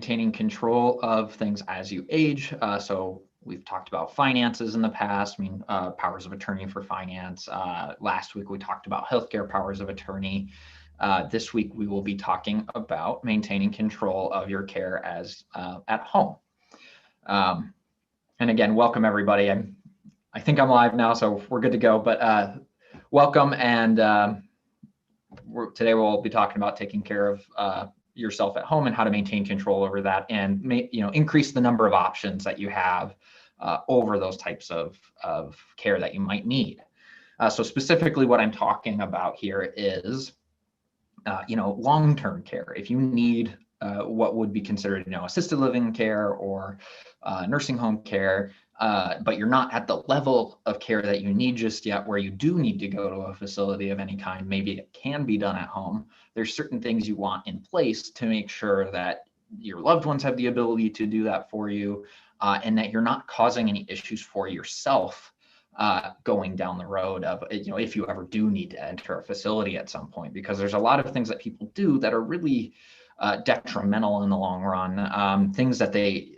maintaining control of things as you age. So we've talked about finances in the past, powers of attorney for finance. Last week, we talked about healthcare powers of attorney. This week, we will be talking about maintaining control of your care as at home. And again, welcome everybody. I think I'm live now, so we're good to go, but welcome. And today we'll be talking about taking care of yourself at home and how to maintain control over that and increase the number of options that you have over those types of care that you might need. So specifically what I'm talking about here is long-term care. If you need what would be considered assisted living care or nursing home care, but you're not at the level of care that you need just yet, where you do need to go to a facility of any kind, maybe it can be done at home. There's certain things you want in place to make sure that your loved ones have the ability to do that for you, and that you're not causing any issues for yourself going down the road of, if you ever do need to enter a facility at some point, because there's a lot of things that people do that are really detrimental in the long run, things that they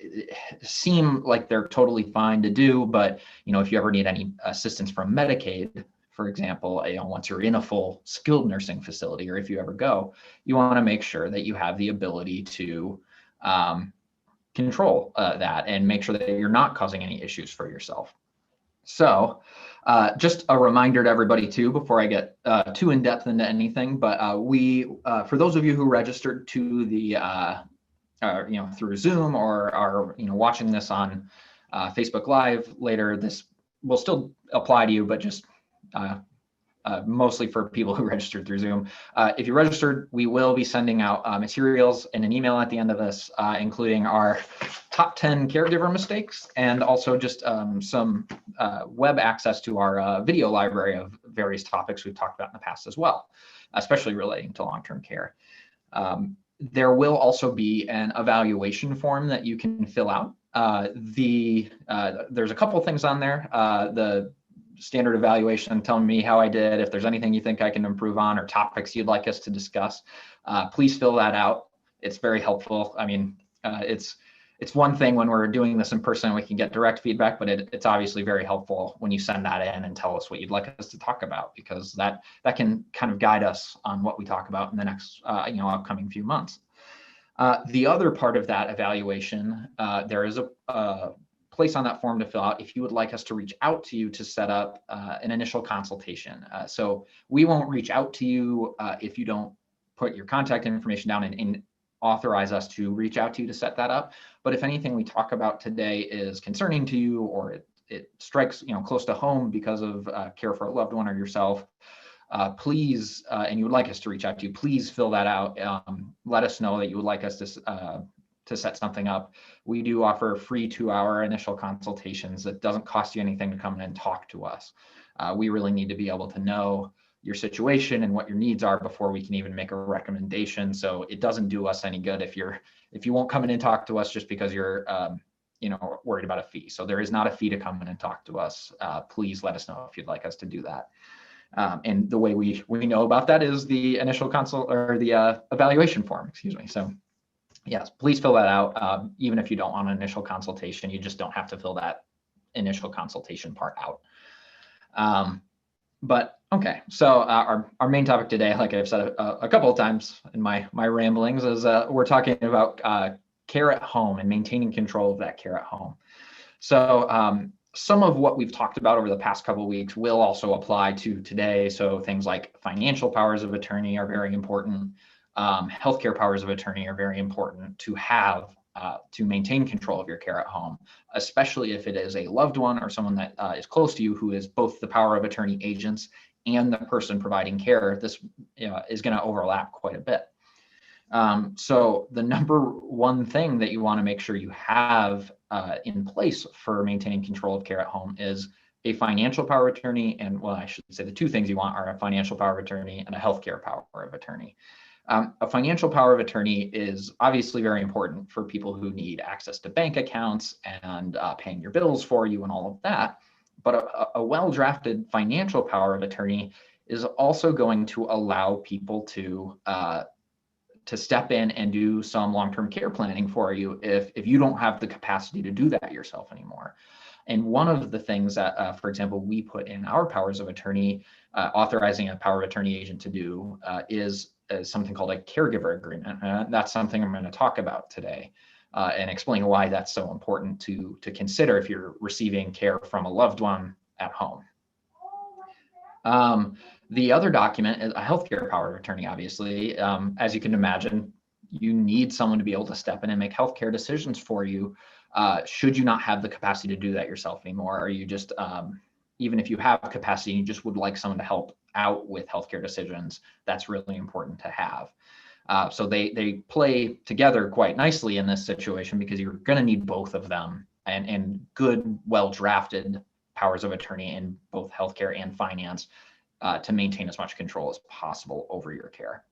seem like they're totally fine to do, but if you ever need any assistance from Medicaid, for example, once you're in a full skilled nursing facility, or if you ever go, you want to make sure that you have the ability to control that and make sure that you're not causing any issues for yourself. So just a reminder to everybody too, before I get too in depth into anything, but for those of you who registered to the, through Zoom or are, watching this on Facebook Live later, this will still apply to you, but just mostly for people who registered through Zoom. If you registered, we will be sending out materials in an email at the end of this, including our top 10 caregiver mistakes, and also just some web access to our video library of various topics we've talked about in the past as well, especially relating to long-term care. There will also be an evaluation form that you can fill out. There's a couple things on there. The standard evaluation telling me how I did, if there's anything you think I can improve on or topics you'd like us to discuss, please fill that out. It's very helpful. I mean, it's one thing when we're doing this in person, we can get direct feedback, but it's obviously very helpful when you send that in and tell us what you'd like us to talk about, because that can kind of guide us on what we talk about in the next upcoming few months. The other part of that evaluation, there is a place on that form to fill out if you would like us to reach out to you to set up an initial consultation. So we won't reach out to you if you don't put your contact information down and authorize us to reach out to you to set that up. But if anything we talk about today is concerning to you, or it strikes close to home because of care for a loved one or yourself, please, and you would like us to reach out to you, please fill that out. Let us know that you would like us to set something up. We do offer free 2-hour initial consultations. It doesn't cost you anything to come in and talk to us. We really need to be able to know your situation and what your needs are before we can even make a recommendation. So it doesn't do us any good if you won't come in and talk to us just because you're worried about a fee. So there is not a fee to come in and talk to us. Please let us know if you'd like us to do that. And the way we know about that is the initial consult or the evaluation form, excuse me. So yes, please fill that out. Even if you don't want an initial consultation, you just don't have to fill that initial consultation part out. But okay, so our main topic today, like I've said a couple of times in my ramblings, is we're talking about care at home and maintaining control of that care at home. So some of what we've talked about over the past couple of weeks will also apply to today. So things like financial powers of attorney are very important. Healthcare powers of attorney are very important to have to maintain control of your care at home, especially if it is a loved one or someone that is close to you who is both the power of attorney agents and the person providing care. This is going to overlap quite a bit. So the number one thing that you want to make sure you have in place for maintaining control of care at home is a financial power of attorney. And well, I should say the two things you want are a financial power of attorney and a healthcare power of attorney. A financial power of attorney is obviously very important for people who need access to bank accounts and paying your bills for you and all of that. But a well-drafted financial power of attorney is also going to allow people to to step in and do some long-term care planning for you if you don't have the capacity to do that yourself anymore. And one of the things that, for example, we put in our powers of attorney, authorizing a power of attorney agent to do is something called a caregiver agreement. That's something I'm going to talk about today and explain why that's so important to consider if you're receiving care from a loved one at home. The other document is a healthcare power of attorney, obviously. As you can imagine, you need someone to be able to step in and make healthcare decisions for you. Should you not have the capacity to do that yourself anymore, or you just, even if you have capacity, you just would like someone to help out with healthcare decisions, that's really important to have. So they play together quite nicely in this situation because you're going to need both of them and good, well-drafted powers of attorney in both healthcare and finance to maintain as much control as possible over your care.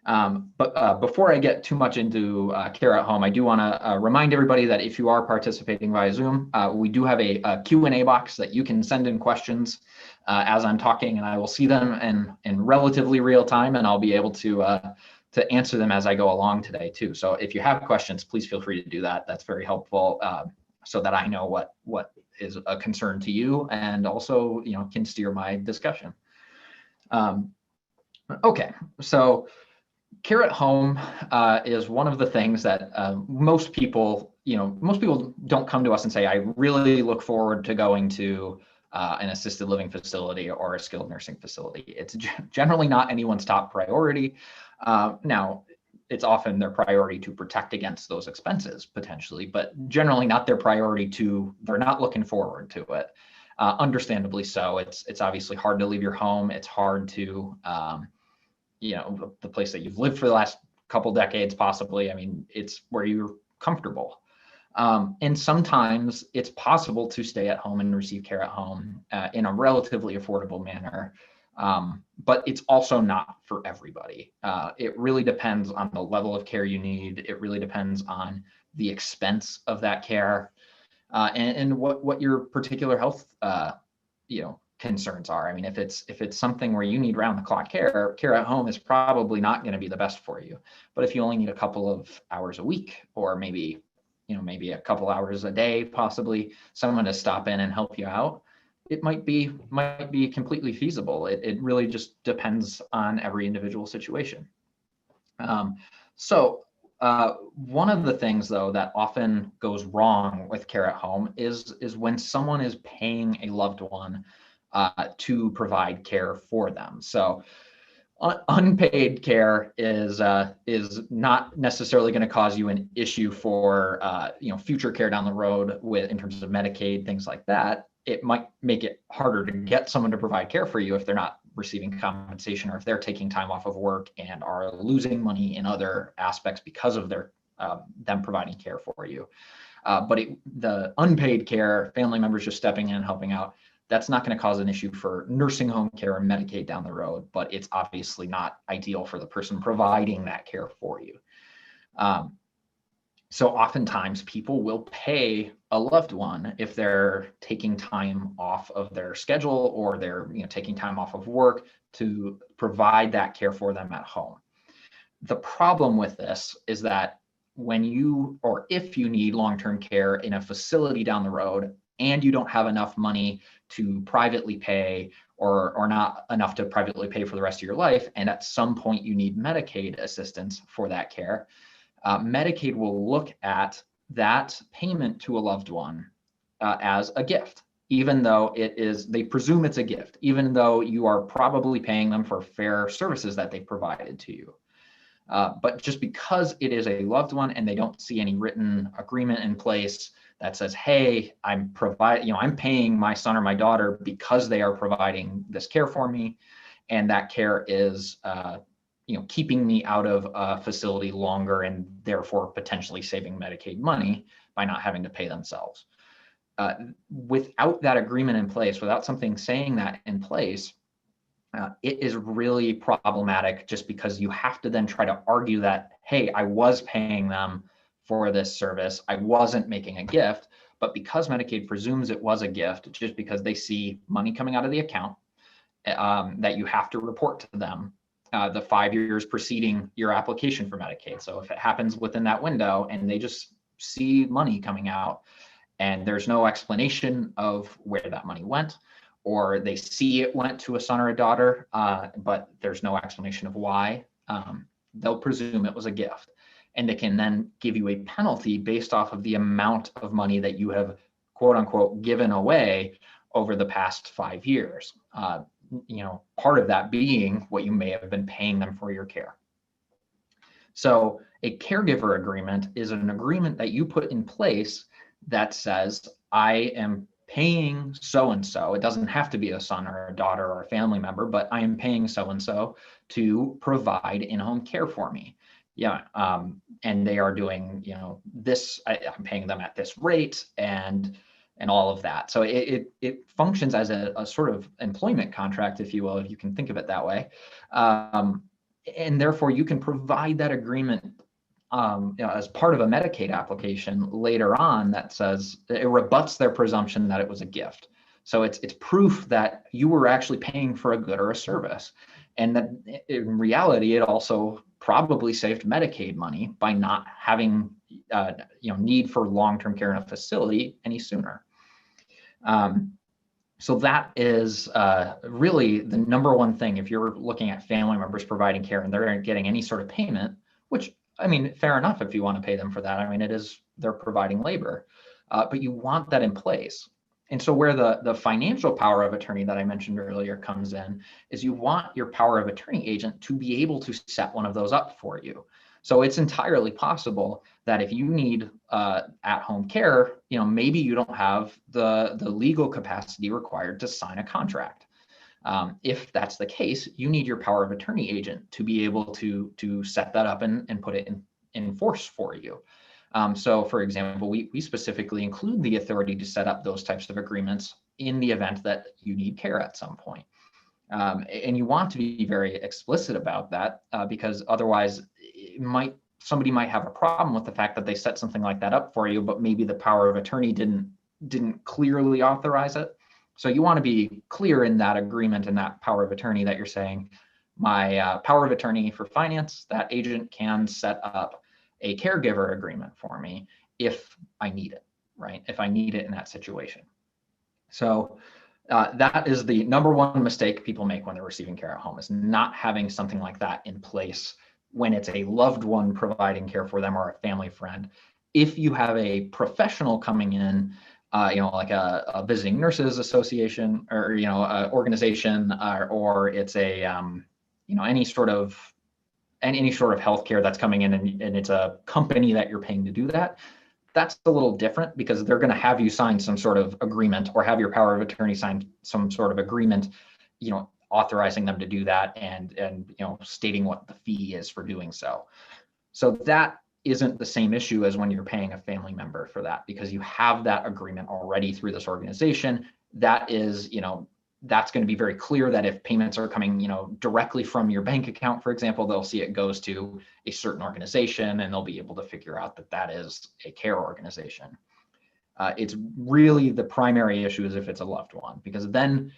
But before I get too much into care at home, I do want to remind everybody that if you are participating via Zoom, we do have a Q&A box that you can send in questions as I'm talking, and I will see them in relatively real time, and I'll be able to answer them as I go along today too. So if you have questions, please feel free to do that. That's very helpful so that I know what is a concern to you and also can steer my discussion. Okay, so care at home is one of the things that most people don't come to us and say, I really look forward to going to an assisted living facility or a skilled nursing facility. It's generally not anyone's top priority. Now, it's often their priority to protect against those expenses potentially, but generally not their priority they're not looking forward to it. Understandably so. It's obviously hard to leave your home. It's hard to, the place that you've lived for the last couple decades, possibly. I mean, it's where you're comfortable. And sometimes it's possible to stay at home and receive care at home in a relatively affordable manner. But it's also not for everybody. It really depends on the level of care you need. It really depends on the expense of that care and what your particular health, concerns are. I mean, if it's something where you need round-the-clock care at home is probably not going to be the best for you. But if you only need a couple of hours a week, or maybe a couple hours a day, possibly someone to stop in and help you out, it might be completely feasible. It really just depends on every individual situation. So one of the things, though, that often goes wrong with care at home is when someone is paying a loved one to provide care for them. So unpaid care is not necessarily going to cause you an issue for future care down the road in terms of Medicaid, things like that. It might make it harder to get someone to provide care for you if they're not receiving compensation, or if they're taking time off of work and are losing money in other aspects because of them providing care for you. But the unpaid care, family members just stepping in and helping out, that's not going to cause an issue for nursing home care or Medicaid down the road, but it's obviously not ideal for the person providing that care for you. So oftentimes people will pay a loved one if they're taking time off of their schedule, or they're taking time off of work to provide that care for them at home. The problem with this is that if you need long-term care in a facility down the road and you don't have enough money to privately pay, or not enough to privately pay for the rest of your life, and at some point you need Medicaid assistance for that care, Medicaid will look at that payment to a loved one as a gift, even though they presume it's a gift, even though you are probably paying them for fair services that they provided to you. But just because it is a loved one and they don't see any written agreement in place that says, hey, I'm paying my son or my daughter because they are providing this care for me, and that care is keeping me out of a facility longer and therefore potentially saving Medicaid money by not having to pay themselves. Without that agreement in place, without something saying that in place, it is really problematic, just because you have to then try to argue that, hey, I was paying them for this service, I wasn't making a gift. But because Medicaid presumes it was a gift, just because they see money coming out of the account that you have to report to them, the 5 years preceding your application for Medicaid. So if it happens within that window and they just see money coming out and there's no explanation of where that money went, or they see it went to a son or a daughter, but there's no explanation of why, they'll presume it was a gift. And they can then give you a penalty based off of the amount of money that you have, quote unquote, given away over the past 5 years. Part of that being what you may have been paying them for your care. So a caregiver agreement is an agreement that you put in place that says, I am paying so-and-so. It doesn't have to be a son or a daughter or a family member, but I am paying so-and-so to provide in-home care for me. Yeah, and they are doing, this, I'm paying them at this rate and all of that. So it functions as a sort of employment contract, if you will, if you can think of it that way. And therefore you can provide that agreement as part of a Medicaid application later on that says it rebuts their presumption that it was a gift. So it's proof that you were actually paying for a good or a service. And that in reality, it also probably saved Medicaid money by not having need for long-term care in a facility any sooner. So that is really the number one thing if you're looking at family members providing care and they're getting any sort of payment, which, I mean, fair enough if you want to pay them for that. I mean, they're providing labor, but you want that in place. And so where the financial power of attorney that I mentioned earlier comes in is you want your power of attorney agent to be able to set one of those up for you. So it's entirely possible that if you need at-home care, maybe you don't have the legal capacity required to sign a contract. If that's the case, you need your power of attorney agent to be able to set that up and put it in force for you. So for example, we specifically include the authority to set up those types of agreements in the event that you need care at some point. And you want to be very explicit about that because otherwise somebody might have a problem with the fact that they set something like that up for you, but maybe the power of attorney didn't clearly authorize it. So you want to be clear in that agreement and that power of attorney that you're saying, my power of attorney for finance, that agent can set up a caregiver agreement for me if I need it, right? If I need it in that situation. So that is the number one mistake people make when they're receiving care at home, is not having something like that in place when it's a loved one providing care for them or a family friend. If you have a professional coming in, like a visiting nurses association or, organization, or it's a, any sort of healthcare that's coming in and it's a company that you're paying to do that, that's a little different because they're going to have you sign some sort of agreement or have your power of attorney sign some sort of agreement, authorizing them to do that and stating what the fee is for doing so. So that isn't the same issue as when you're paying a family member for that, because you have that agreement already through this organization. That is, that's going to be very clear that if payments are coming, directly from your bank account, for example, they'll see it goes to a certain organization and they'll be able to figure out that that is a care organization. It's really the primary issue is if it's a loved one, because then,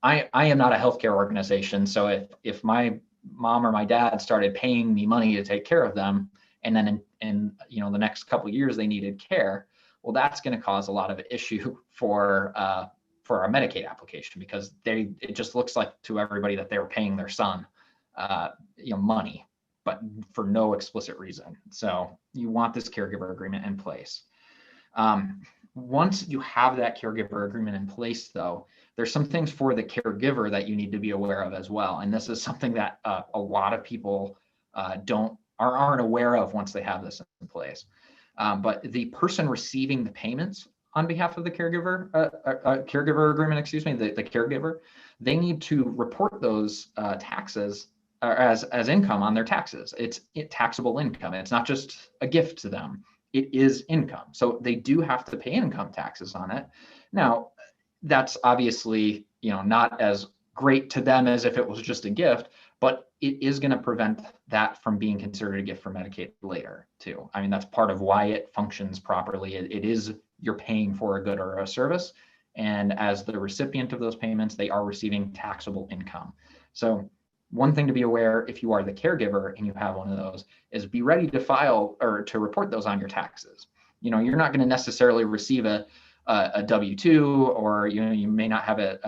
I am not a healthcare organization. So if my mom or my dad started paying me money to take care of them, and then in the next couple of years they needed care, well, that's going to cause a lot of issue for our Medicaid application, because it just looks like to everybody that they were paying their son money, but for no explicit reason. So you want this caregiver agreement in place. Once you have that caregiver agreement in place, though, there's some things for the caregiver that you need to be aware of as well. And this is something that a lot of people aren't aware of once they have this in place. But the person receiving the payments on behalf of the caregiver, caregiver agreement, the caregiver, they need to report those taxes as income on their taxes. It's taxable income. It's not just a gift to them. It is income. So they do have to pay income taxes on it. Now, that's obviously, not as great to them as if it was just a gift, but it is going to prevent that from being considered a gift for Medicaid later too. I mean, that's part of why it functions properly. It is, you're paying for a good or a service. And as the recipient of those payments, they are receiving taxable income. So One thing to be aware if you are the caregiver and you have one of those is be ready to file or to report those on your taxes. You know, you're not going to necessarily receive a W-2, or you may not have it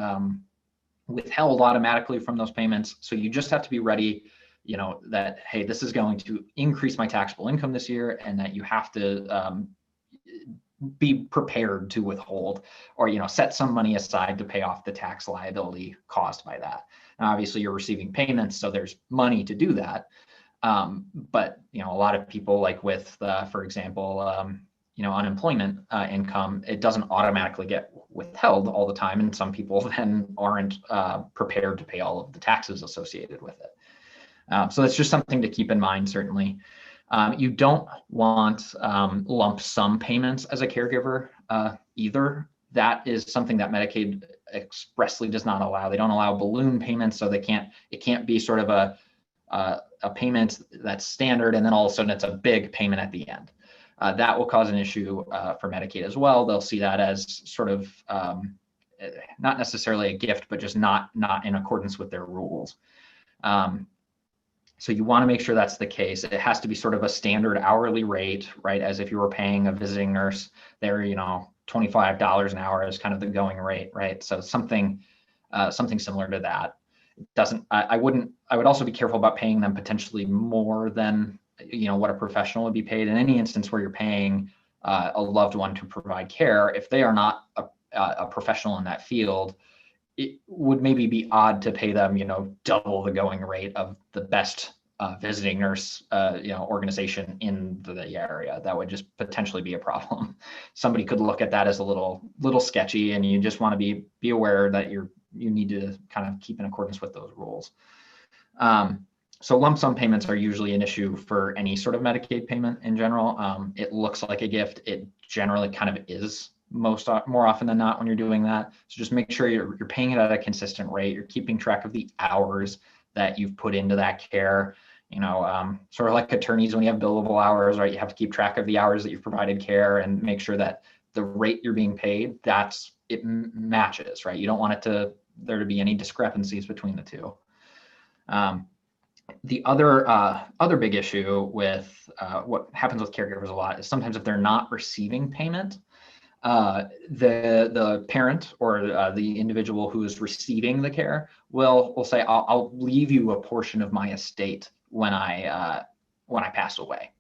withheld automatically from those payments. So you just have to be ready, that, hey, this is going to increase my taxable income this year, and that you have to be prepared to withhold or set some money aside to pay off the tax liability caused by that. Now, obviously, you're receiving payments, so there's money to do that. But a lot of people, like with, for example, unemployment income, it doesn't automatically get withheld all the time, and some people then aren't prepared to pay all of the taxes associated with it. So that's just something to keep in mind, certainly. You don't want lump sum payments as a caregiver either. That is something that Medicaid expressly does not allow. They don't allow balloon payments, so it can't be sort of a payment that's standard and then all of a sudden it's a big payment at the end. That will cause an issue for Medicaid as well. They'll see that as sort of not necessarily a gift, but just not in accordance with their rules. So you want to make sure that's the case. It has to be sort of a standard hourly rate, right? As if you were paying a visiting nurse, they're, $25 an hour is kind of the going rate, right? So something similar to that. I would also be careful about paying them potentially more than, what a professional would be paid. In any instance where you're paying a loved one to provide care, if they are not a professional in that field, it would maybe be odd to pay them, double the going rate of the best visiting nurse, organization in the area. That would just potentially be a problem. Somebody could look at that as a little sketchy, and you just want to be aware that you need to kind of keep in accordance with those rules. So lump sum payments are usually an issue for any sort of Medicaid payment in general. It looks like a gift. It generally kind of is more often than not when you're doing that. So just make sure you're paying it at a consistent rate. You're keeping track of the hours that you've put into that care. Sort of like attorneys, when you have billable hours, right? You have to keep track of the hours that you've provided care and make sure that the rate you're being paid, it matches, right? You don't want there to be any discrepancies between the two. The other big issue with what happens with caregivers a lot is sometimes if they're not receiving payment, the parent or the individual who is receiving the care will say, I'll leave you a portion of my estate when I pass away,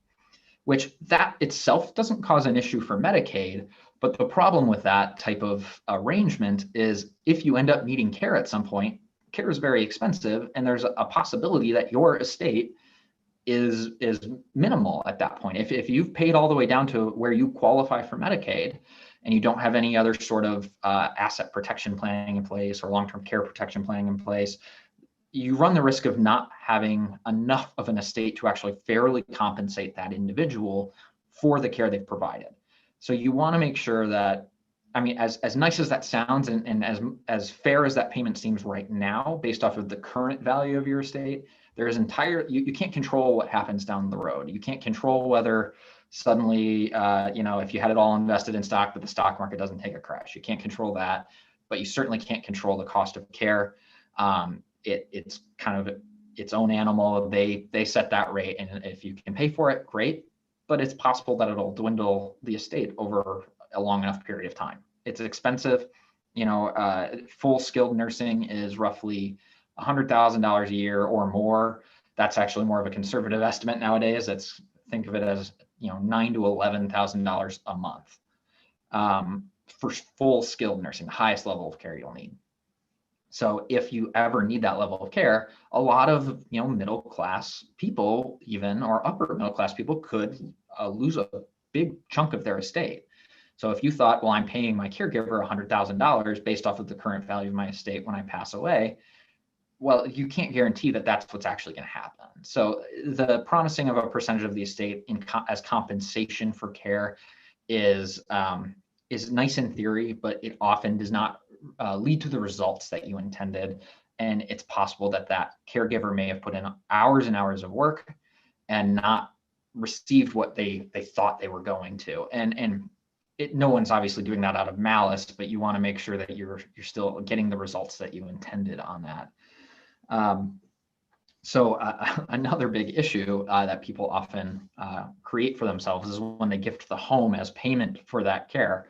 which that itself doesn't cause an issue for Medicaid. But the problem with that type of arrangement is if you end up needing care at some point, care is very expensive, and there's a possibility that your estate is minimal at that point. If you've paid all the way down to where you qualify for Medicaid and you don't have any other sort of asset protection planning in place or long-term care protection planning in place, you run the risk of not having enough of an estate to actually fairly compensate that individual for the care they've provided. So you want to make sure that, as nice as that sounds and as fair as that payment seems right now, based off of the current value of your estate, there is you can't control what happens down the road. You can't control whether suddenly, if you had it all invested in stock, but the stock market doesn't take a crash. You can't control that, but you certainly can't control the cost of care. It's kind of its own animal. They set that rate, and if you can pay for it, great. But it's possible that it'll dwindle the estate over a long enough period of time. It's expensive. Full skilled nursing is roughly $100,000 a year or more. That's actually more of a conservative estimate nowadays. Think of it as $9,000 to $11,000 a month for full skilled nursing, the highest level of care you'll need. So if you ever need that level of care, a lot of middle class people, even, or upper middle class people, could lose a big chunk of their estate. So if you thought, well, I'm paying my caregiver $100,000 based off of the current value of my estate when I pass away, well, you can't guarantee that that's what's actually going to happen. So the promising of a percentage of the estate as compensation for care is nice in theory, but it often does not lead to the results that you intended. And it's possible that caregiver may have put in hours and hours of work and not received what they thought they were going to. And no one's obviously doing that out of malice, but you want to make sure that you're still getting the results that you intended on that. So another big issue that people often create for themselves is when they gift the home as payment for that care.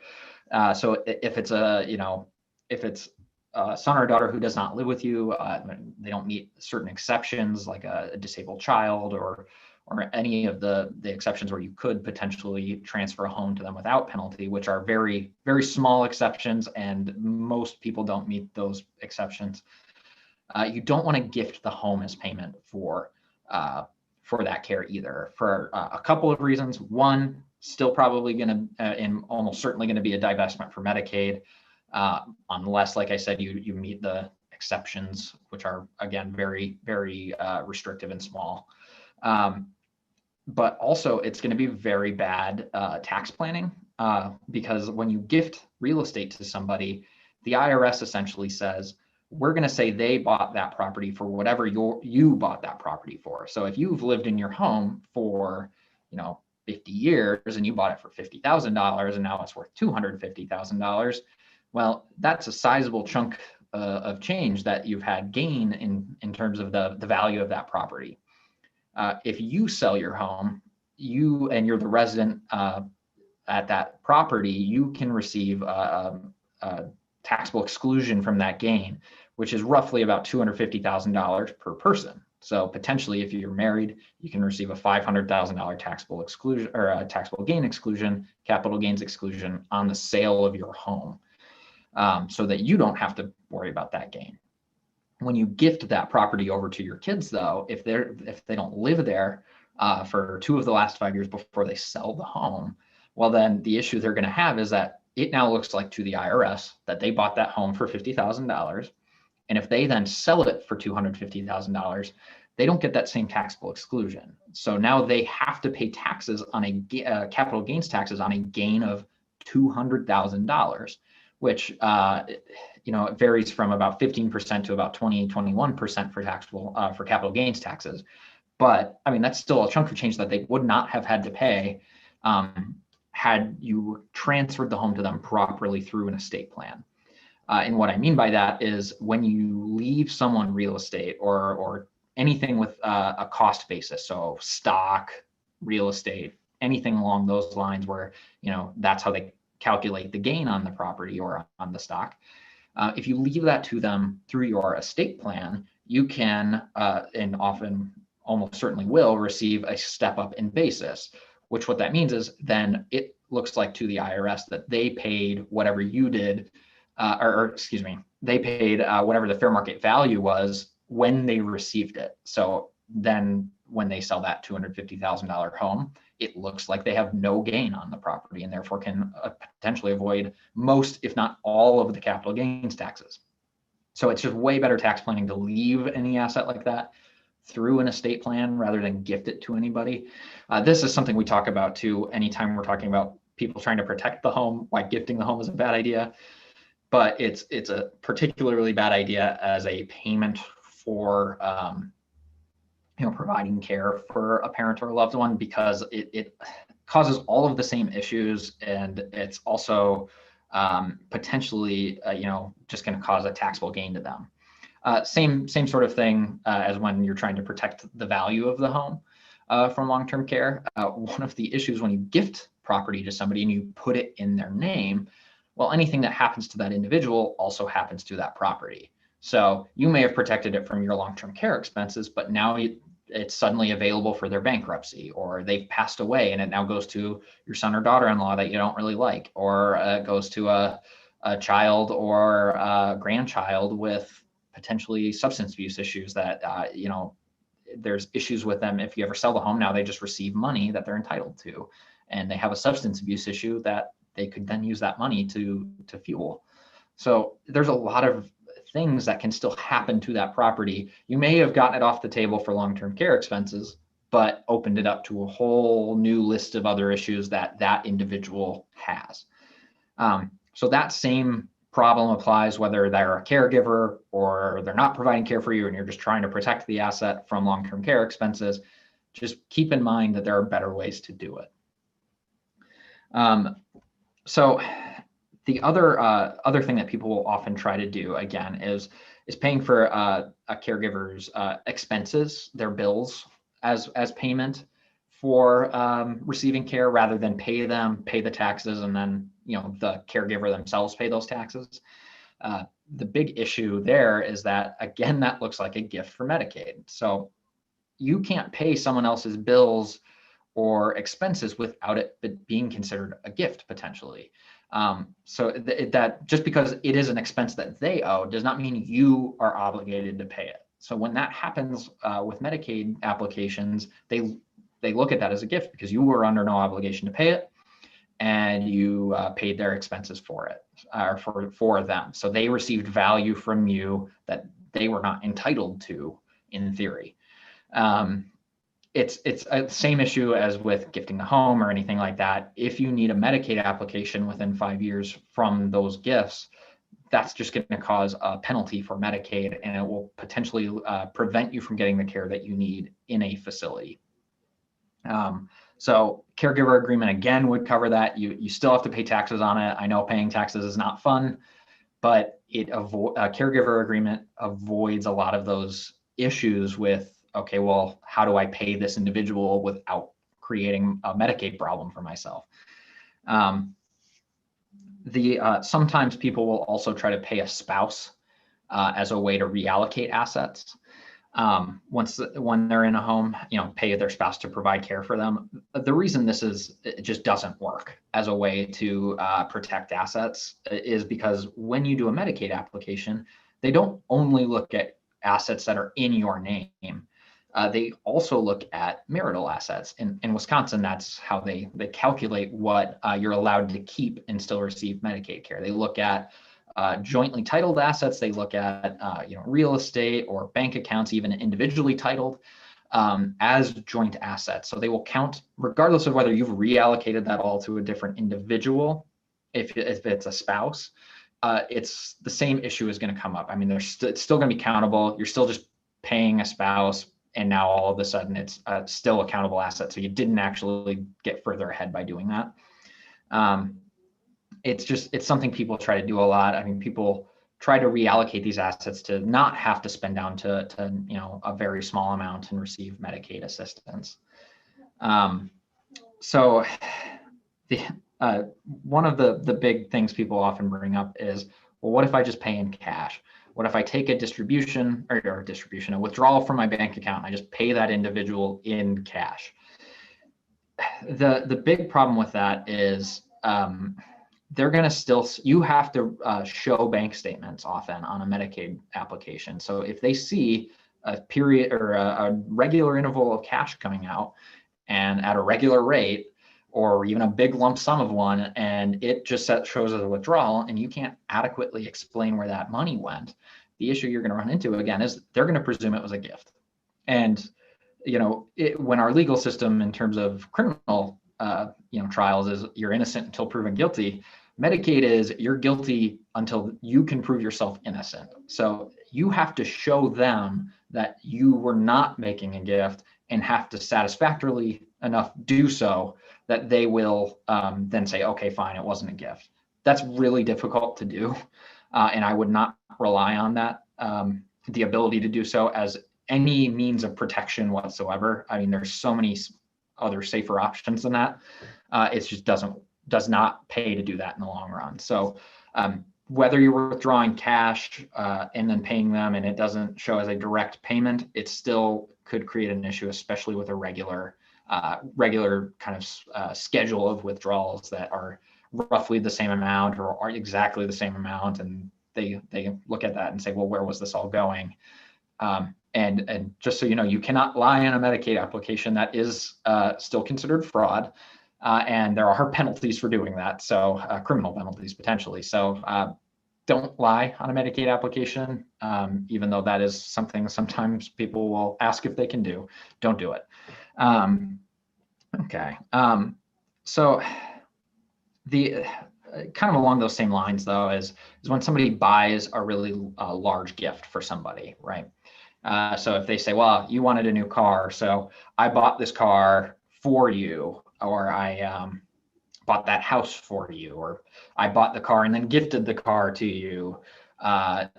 So if it's if it's a son or daughter who does not live with you, they don't meet certain exceptions like a disabled child or any of the exceptions where you could potentially transfer a home to them without penalty, which are very, very small exceptions, and most people don't meet those exceptions. You don't want to gift the home as payment for that care either, for a couple of reasons. One, still probably going to, and almost certainly going to be a divestment for Medicaid, unless, like I said, you meet the exceptions, which are, again, very, very restrictive and small. But also, it's going to be very bad tax planning because when you gift real estate to somebody, the IRS essentially says, we're going to say they bought that property for whatever you bought that property for. So if you've lived in your home for, 50 years and you bought it for $50,000 and now it's worth $250,000, well, that's a sizable chunk of change that you've had gain in terms of the value of that property. If you sell your home, you're the resident at that property, you can receive a taxable exclusion from that gain, which is roughly about $250,000 per person. So potentially, if you're married, you can receive a $500,000 taxable exclusion or a taxable gain exclusion, capital gains exclusion on the sale of your home, so that you don't have to worry about that gain. When you gift that property over to your kids, though, if they don't live there for 2 of the last 5 years before they sell the home, well, then the issue they're going to have is that it now looks like to the IRS that they bought that home for $50,000. And if they then sell it for $250,000, they don't get that same taxable exclusion. So now they have to pay taxes on capital gains taxes on a gain of $200,000, which it varies from about 15% to about 21% for taxable for capital gains taxes. But I mean, that's still a chunk of change that they would not have had to pay had you transferred the home to them properly through an estate plan. And what I mean by that is when you leave someone real estate or anything with a cost basis, so stock, real estate, anything along those lines where, that's how they calculate the gain on the property or on the stock. If you leave that to them through your estate plan, you can, and often almost certainly will, receive a step up in basis, which what that means is then it looks like to the IRS that they paid whatever you did, they paid whatever the fair market value was when they received it. So then when they sell that $250,000 home, it looks like they have no gain on the property and therefore can potentially avoid most, if not all, of the capital gains taxes. So it's just way better tax planning to leave any asset like that through an estate plan rather than gift it to anybody. This is something we talk about too anytime we're talking about people trying to protect the home, why gifting the home is a bad idea. But it's a particularly bad idea as a payment for providing care for a parent or a loved one, because it causes all of the same issues, and it's also potentially just going to cause a taxable gain to them. Same sort of thing as when you're trying to protect the value of the home from long-term care. One of the issues when you gift property to somebody and you put it in their name, well, anything that happens to that individual also happens to that property. So you may have protected it from your long-term care expenses, but now it's suddenly available for their bankruptcy, or they've passed away and it now goes to your son or daughter-in-law that you don't really like, or it goes to a child or a grandchild with potentially substance abuse issues that, there's issues with them. If you ever sell the home, now they just receive money that they're entitled to, and they have a substance abuse issue that they could then use that money to fuel. So there's a lot of things that can still happen to that property. You may have gotten it off the table for long-term care expenses, but opened it up to a whole new list of other issues that individual has. So that same problem applies whether they're a caregiver or they're not providing care for you and you're just trying to protect the asset from long-term care expenses. Just keep in mind that there are better ways to do it. So The other thing that people will often try to do again is paying for a caregiver's expenses, their bills as payment for receiving care, rather than pay the taxes, and then the caregiver themselves pay those taxes. The big issue there is that, again, that looks like a gift for Medicaid. So you can't pay someone else's bills or expenses without it being considered a gift potentially. So that just because it is an expense that they owe does not mean you are obligated to pay it. So when that happens with Medicaid applications, they look at that as a gift because you were under no obligation to pay it, and you paid their expenses for it, or for them. So they received value from you that they were not entitled to in theory. It's the same issue as with gifting a home or anything like that. If you need a Medicaid application within 5 years from those gifts, that's just going to cause a penalty for Medicaid, and it will potentially prevent you from getting the care that you need in a facility. So caregiver agreement, again, would cover that. You still have to pay taxes on it. I know paying taxes is not fun, but a caregiver agreement avoids a lot of those issues with, okay, well, how do I pay this individual without creating a Medicaid problem for myself? Sometimes people will also try to pay a spouse as a way to reallocate assets. When they're in a home, pay their spouse to provide care for them. The reason it just doesn't work as a way to protect assets is because when you do a Medicaid application, they don't only look at assets that are in your name. They also look at marital assets. In Wisconsin, that's how they calculate what you're allowed to keep and still receive Medicaid care. They look at jointly titled assets. They look at real estate or bank accounts, even individually titled, as joint assets. So they will count regardless of whether you've reallocated that all to a different individual. If it's a spouse, it's the same issue is going to come up. I mean, it's still going to be countable. You're still just paying a spouse, and now all of a sudden it's still a countable asset. So you didn't actually get further ahead by doing that. It's something people try to do a lot. I mean, people try to reallocate these assets to not have to spend down to a very small amount and receive Medicaid assistance. So one of the big things people often bring up is, well, what if I just pay in cash? What if I take a a withdrawal from my bank account, and I just pay that individual in cash? The big problem with that is they're going to you have to show bank statements often on a Medicaid application. So if they see a period or a regular interval of cash coming out and at a regular rate, or even a big lump sum of one, and it just shows as a withdrawal, and you can't adequately explain where that money went, the issue you're going to run into again is they're going to presume it was a gift. And when our legal system in terms of criminal trials is you're innocent until proven guilty, Medicaid is you're guilty until you can prove yourself innocent. So you have to show them that you were not making a gift and have to satisfactorily enough do so that they will then say, okay, fine, it wasn't a gift. That's really difficult to do. And I would not rely on that, the ability to do so as any means of protection whatsoever. I mean, there's so many other safer options than that. It just does not pay to do that in the long run. So whether you're withdrawing cash and then paying them and it doesn't show as a direct payment, it still could create an issue, especially with a regular kind of schedule of withdrawals that are roughly the same amount or are exactly the same amount. And they look at that and say, well, where was this all going? And just so you know, you cannot lie on a Medicaid application. That is still considered fraud. And there are penalties for doing that. So criminal penalties potentially. So don't lie on a Medicaid application, even though that is something sometimes people will ask if they can do. Don't do it. Okay. So the kind of along those same lines, though, is when somebody buys a really large gift for somebody, right? So if they say, well, you wanted a new car, so I bought this car for you, or I bought that house for you, or I bought the car and then gifted the car to you,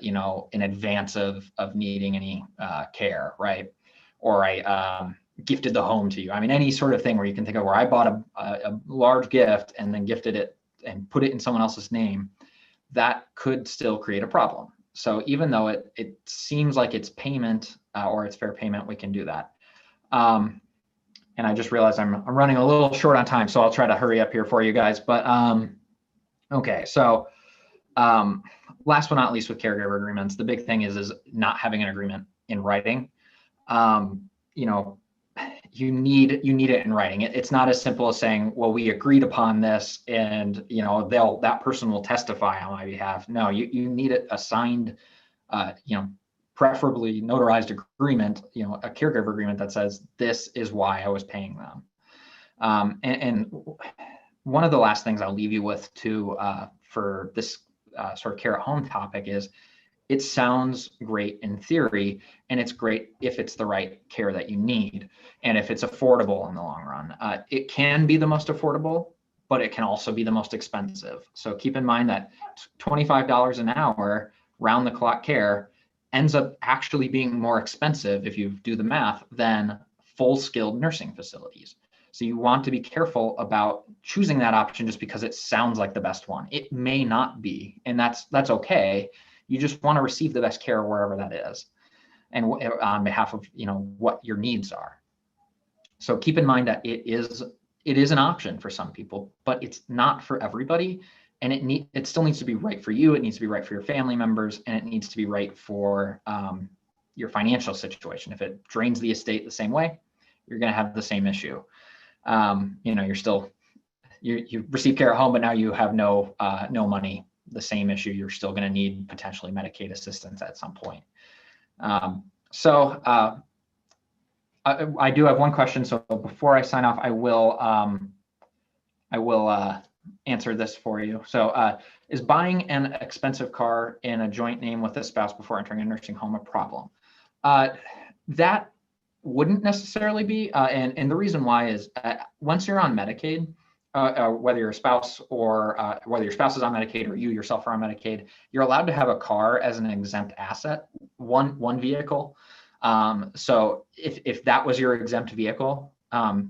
in advance of needing any care, right? Or I gifted the home to you. I mean, any sort of thing where you can think of where I bought a large gift and then gifted it and put it in someone else's name, that could still create a problem. So even though it seems like it's payment or it's fair payment, we can do that. And I just realized I'm running a little short on time, so I'll try to hurry up here for you guys. But okay, so last but not least with caregiver agreements, the big thing is not having an agreement in writing. You need it in writing. It's not as simple as saying, well, we agreed upon this and that person will testify on my behalf. No, you need a signed, preferably notarized agreement, a caregiver agreement that says this is why I was paying them. And one of the last things I'll leave you with for this sort of care at home topic is, it sounds great in theory, and it's great if it's the right care that you need and if it's affordable in the long run. It can be the most affordable, but it can also be the most expensive. So keep in mind that $25 an hour round the clock care ends up actually being more expensive, if you do the math, than full skilled nursing facilities. So you want to be careful about choosing that option just because it sounds like the best one. It may not be, and that's okay. You just want to receive the best care wherever that is, and on behalf of what your needs are. So keep in mind that it is an option for some people, but it's not for everybody, and it still needs to be right for you. It needs to be right for your family members, and it needs to be right for your financial situation. If it drains the estate the same way, you're going to have the same issue. You receive care at home, but now you have no money. The same issue. You're still going to need potentially Medicaid assistance at some point. I do have one question. So before I sign off, I will answer this for you. So is buying an expensive car in a joint name with a spouse before entering a nursing home a problem? That wouldn't necessarily be. And the reason why is once you're on Medicaid, whether your spouse or whether your spouse is on Medicaid or you yourself are on Medicaid, you're allowed to have a car as an exempt asset, one vehicle. So if that was your exempt vehicle,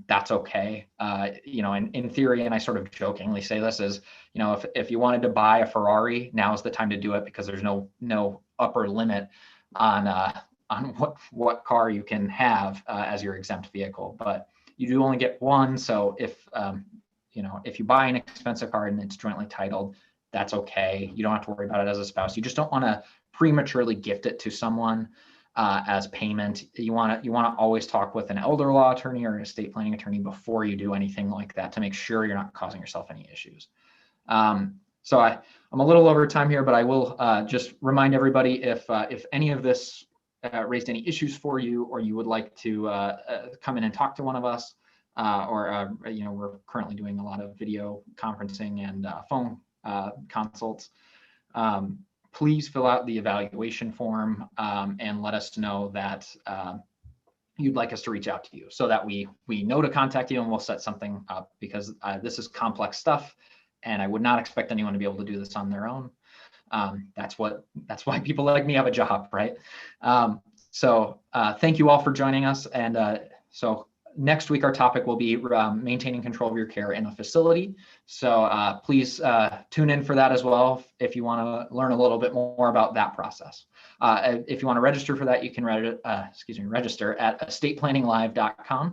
that's okay. In theory, and I sort of jokingly say this is, if you wanted to buy a Ferrari, now is the time to do it, because there's no upper limit on what car you can have as your exempt vehicle, but you do only get one. So if you buy an expensive car and it's jointly titled, that's okay. You don't have to worry about it as a spouse. You just don't want to prematurely gift it to someone as payment. You want to always talk with an elder law attorney or an estate planning attorney before you do anything like that, to make sure you're not causing yourself any issues. So I'm a little over time here, but I will just remind everybody, if any of this raised any issues for you, or you would like to come in and talk to one of us, we're currently doing a lot of video conferencing and phone consults. Please fill out the evaluation form and let us know that you'd like us to reach out to you, so that we know to contact you, and we'll set something up, because this is complex stuff, and I would not expect anyone to be able to do this on their own. That's why people like me have a job, right? So thank you all for joining us, and so next week, our topic will be maintaining control of your care in a facility. So please tune in for that as well if you want to learn a little bit more about that process. If you want to register for that, you can register at estateplanninglive.com.